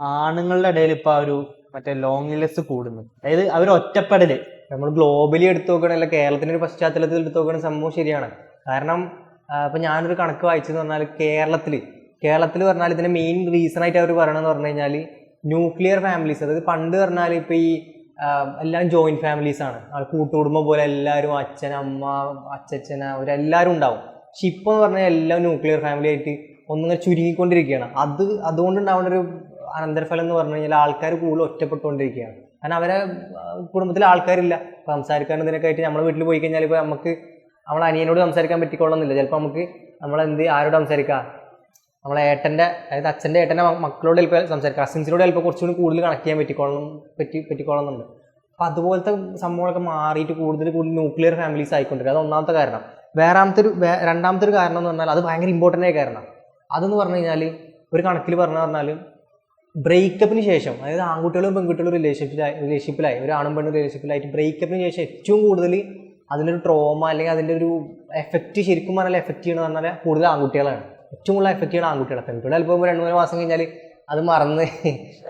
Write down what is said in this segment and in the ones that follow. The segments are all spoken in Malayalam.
ആണുങ്ങളുടെ ഇടയിൽ ഇപ്പൊ ആ ഒരു മറ്റേ ലോൺലിനെസ് കൂടുന്നു. അതായത് അവർ ഒറ്റപ്പെടല്. നമ്മൾ ഗ്ലോബലി എടുത്തു നോക്കുകയാണെങ്കിൽ കേരളത്തിന്റെ ഒരു പശ്ചാത്തലത്തിൽ എടുത്തു നോക്കുകയാണെങ്കിൽ സംഭവം ശരിയാണ്. കാരണം ഇപ്പൊ ഞാനൊരു കണക്ക് വായിച്ചെന്ന് പറഞ്ഞാൽ കേരളത്തിൽ പറഞ്ഞാൽ ഇതിന്റെ മെയിൻ റീസൺ ആയിട്ട് അവർ പറയണമെന്ന് പറഞ്ഞു കഴിഞ്ഞാൽ ന്യൂക്ലിയർ ഫാമിലീസ്. അതായത് പണ്ട് പറഞ്ഞാൽ ഇപ്പൊ ഈ എല്ലാം ജോയിന്റ് ഫാമിലീസ് ആണ്, കൂട്ടുകുടുംബം പോലെ എല്ലാവരും അച്ഛൻ അമ്മ അച്ഛൻ അവരെല്ലാവരും ഉണ്ടാവും. പക്ഷെ ഇപ്പൊ എന്ന് പറഞ്ഞാൽ എല്ലാം ന്യൂക്ലിയർ ഫാമിലി ആയിട്ട് ഒന്നിങ്ങനെ ചുരുങ്ങിക്കൊണ്ടിരിക്കുകയാണ്. അതുകൊണ്ടുണ്ടാവുന്ന ഒരു അനന്തരഫലം എന്ന് പറഞ്ഞു കഴിഞ്ഞാൽ ആൾക്കാർ കൂടുതൽ ഒറ്റപ്പെട്ടുകൊണ്ടിരിക്കുകയാണ്. കാരണം അവരെ കുടുംബത്തിൽ ആൾക്കാരില്ല സംസാരിക്കാൻ. ഇതിനൊക്കെ ആയിട്ട് നമ്മുടെ വീട്ടിൽ പോയി കഴിഞ്ഞാൽ ഇപ്പൊ നമുക്ക് നമ്മളെ അനിയനോട് സംസാരിക്കാൻ പറ്റിക്കൊള്ളുന്നില്ല. ചിലപ്പോൾ നമുക്ക് ആരോട് സംസാരിക്കാം, നമ്മളെ അതായത് അച്ഛൻ്റെ ഏട്ടൻ്റെ മക്കളോട് ചിലപ്പോൾ സംസാരിക്കാം, കസിൻസിനോട് ചിലപ്പോൾ കുറച്ചുകൂടി കൂടുതൽ കണക്ട് ചെയ്യാൻ പറ്റിക്കൊള്ളുന്നുണ്ട്. അപ്പം അതുപോലത്തെ സംഭവങ്ങളൊക്കെ മാറിയിട്ട് കൂടുതൽ ന്യൂക്ലിയർ ഫാമിലീസ് ആയിക്കൊണ്ടിരിക്കുക. അത് ഒന്നാമത്തെ കാരണം. രണ്ടാമത്തെ ഒരു കാരണം എന്ന് പറഞ്ഞാൽ അത് ഭയങ്കര ഇമ്പോർട്ടൻ്റ് ആയ കാരണം. അതെന്ന് പറഞ്ഞു കഴിഞ്ഞാൽ ഒരു കണക്കിൽ പറഞ്ഞാൽ ബ്രേക്കപ്പിന് ശേഷം, അതായത് ആൺകുട്ടികളും പെൺകുട്ടികളും റിലേഷൻഷിപ്പിലായി ഒരു ആണും പെണ്ണും റിലേഷൻഷിപ്പിലായിട്ട് ബ്രേക്കപ്പിന് ശേഷം ഏറ്റവും കൂടുതൽ അതിനൊരു ട്രോമ അല്ലെങ്കിൽ അതിൻ്റെ ഒരു എഫക്റ്റ് ശരിക്കും പറഞ്ഞാൽ എഫക്റ്റ് ചെയ്യണമെന്ന് പറഞ്ഞാൽ കൂടുതൽ ആൺകുട്ടികളാണ്. ഏറ്റവും കൂടുതൽ എഫക്റ്റ് ചെയ്യണം ആൺകുട്ടികളെ. പെൺകുട്ടികൾ ചിലപ്പോൾ 2-3 മാസം കഴിഞ്ഞാൽ അത് മറന്ന്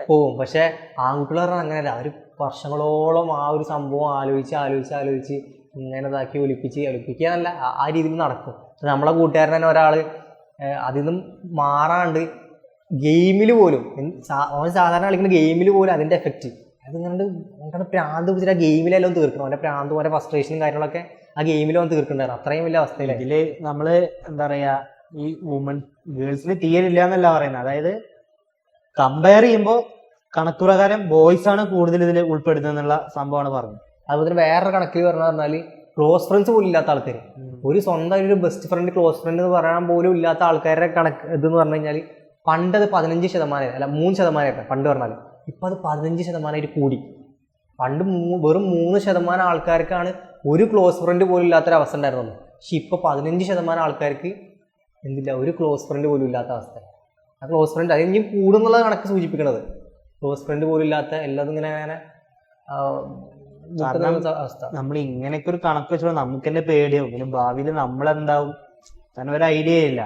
പോകും. പക്ഷേ ആൺകുട്ടികൾ പറഞ്ഞാൽ അങ്ങനെയല്ല. അവർ വർഷങ്ങളോളം ആ ഒരു സംഭവം ആലോചിച്ച് ഇങ്ങനെ ഇതാക്കി ഒലിപ്പിക്കുക എന്നല്ല, ആ രീതിയിൽ നടക്കും. നമ്മളെ കൂട്ടുകാരൻ തന്നെ ഒരാൾ അതിൽ നിന്നും മാറാണ്ട് ഗെയിമിൽ പോലും, അവൻ സാധാരണ കളിക്കുന്ന ഗെയിമിൽ പോലും അതിൻ്റെ എഫക്റ്റ് അതിങ്ങനെ പ്രാന്ത് പിടിച്ചിട്ട് ആ ഗെയിമിലെല്ലാം തീർക്കണം. അവൻ്റെ പ്രാന്തും അവൻ്റെ ഫ്രസ്ട്രേഷനും കാര്യങ്ങളൊക്കെ ആ ഗെയിമിൽ അവൻ തീർക്കണ്ടായിരുന്നു. അത്രയും വലിയ അവസ്ഥയില്ല. ഇതില് നമ്മള് എന്താ പറയാ, ഈ ഗേൾസിന് തീരില്ല എന്നല്ല പറയുന്നത്. അതായത് കമ്പയർ ചെയ്യുമ്പോൾ കണക്ക് പ്രകാരം ബോയ്സ് ആണ് കൂടുതൽ ഇതിൽ ഉൾപ്പെടുന്നത് എന്നുള്ള സംഭവമാണ് പറഞ്ഞത്. അതുപോലെ തന്നെ വേറൊരു കണക്കിൽ പറഞ്ഞാൽ ക്ലോസ് ഫ്രണ്ട്സ് പോലും ഇല്ലാത്ത ആൾക്കാർ, ഒരു സ്വന്തം ഒരു ബെസ്റ്റ് ഫ്രണ്ട് ക്ലോസ് ഫ്രണ്ട് എന്ന് പറയാൻ പോലും ഇല്ലാത്ത ആൾക്കാരുടെ കണക്ക് ഇതെന്ന് പറഞ്ഞു കഴിഞ്ഞാൽ പണ്ടത് 15% അല്ല 3% പണ്ട് പറഞ്ഞാൽ. ഇപ്പം അത് 15% കൂടി. പണ്ട് വെറും 3% ആൾക്കാർക്കാണ് ഒരു ക്ലോസ് ഫ്രണ്ട് പോലും ഇല്ലാത്തൊരവസ്ഥ ഉണ്ടായിരുന്നുള്ളൂ. പക്ഷെ ഇപ്പോൾ 15% ആൾക്കാർക്ക് എന്തില്ല, ഒരു ക്ലോസ് ഫ്രണ്ട് പോലും ഇല്ലാത്ത അവസ്ഥ. ആ ക്ലോസ് ഫ്രണ്ട് അത് ഇനിയും കൂടുന്നുള്ള കണക്ക് സൂചിപ്പിക്കണത്. ക്ലോസ് ഫ്രണ്ട് പോലും ഇല്ലാത്ത എല്ലാതും ഇങ്ങനെ അവസ്ഥ. നമ്മൾ ഇങ്ങനെയൊക്കെ ഒരു കണക്ക് വെച്ചോ നമുക്ക് തന്നെ പേടിയാവും. പിന്നെ ഭാവിയിൽ നമ്മളെന്താവും കാരണം ഒരു ഐഡിയ ഇല്ല.